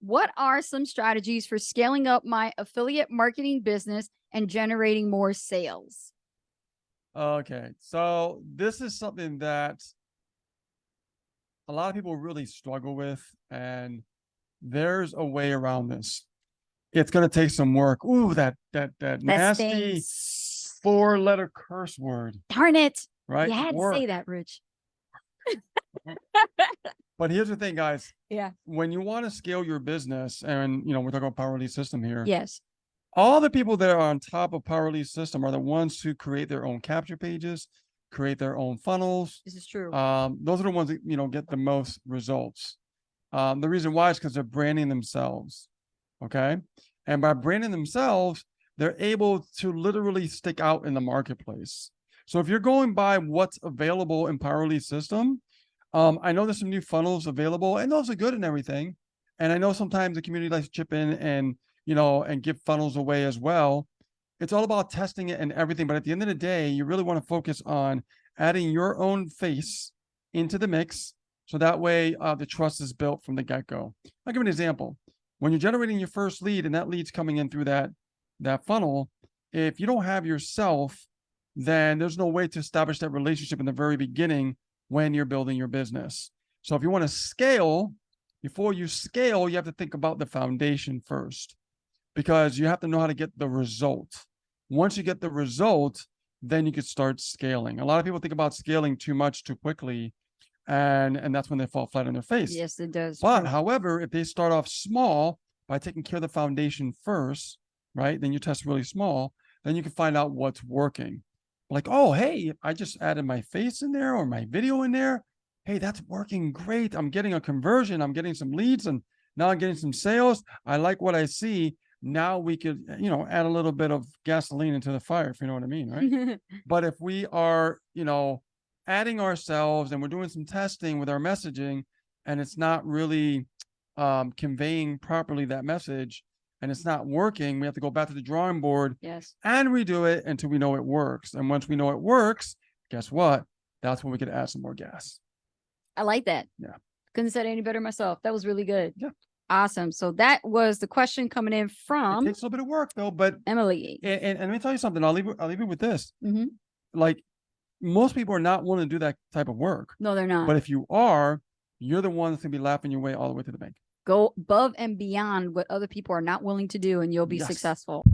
What are some strategies for scaling up my affiliate marketing business and generating more sales? Okay, so this is something that a lot of people really struggle with, and there's a way around this. It's going to take some work. Ooh, that That nasty stings. 4-letter curse word, Darn it. right? You had to Work. say that, Rich. But here's the thing, guys. Yeah. When you want to scale your business, and we're talking about Power Lead System here. Yes. All the people that are on top of Power Lead System are the ones who create their own capture pages, create their own funnels. This is true. Those are the ones that get the most results. The reason why is because they're branding themselves. Okay. And by branding themselves, they're able to literally stick out in the marketplace. So if you're going by what's available in Power Lead System, I know there's some new funnels available, and those are good and everything. And I know sometimes the community likes to chip in and give funnels away as well. It's all about testing it and everything. But at the end of the day, you really want to focus on adding your own face into the mix. So that way the trust is built from the get-go. I'll give an example. When you're generating your first lead and that lead's coming in through that funnel, if you don't have yourself, then there's no way to establish that relationship in the very beginning when you're building your business. So if you want to scale, before you scale, you have to think about the foundation first, because you have to know how to get the result. Once you get the result, then you can start scaling. A lot of people think about scaling too much too quickly, and that's when they fall flat on their face. Yes, it does. But however, if they start off small by taking care of the foundation first, right? Then you test really small, then you can find out what's working. Like, oh, hey, I just added my face in there or my video in there. Hey, that's working great. I'm getting a conversion. I'm getting some leads, and now I'm getting some sales. I like what I see. Now we could, add a little bit of gasoline into the fire, if you know what I mean, right? But if we are, adding ourselves and we're doing some testing with our messaging, and it's not really conveying properly that message, and it's not working, we have to go back to the drawing board. Yes. And redo it until we know it works. And once we know it works, guess what? That's when we could add some more gas. I like that. Yeah. Couldn't have said any better myself. That was really good. Yeah. Awesome. So that was the question coming in It from takes a little bit of work though, but Emily. And let me tell you something. I'll leave it with this. Mm-hmm. Like, most people are not willing to do that type of work. No, they're not. But if you are, you're the one that's gonna be laughing your way all the way to the bank. Go above and beyond what other people are not willing to do, and you'll be successful.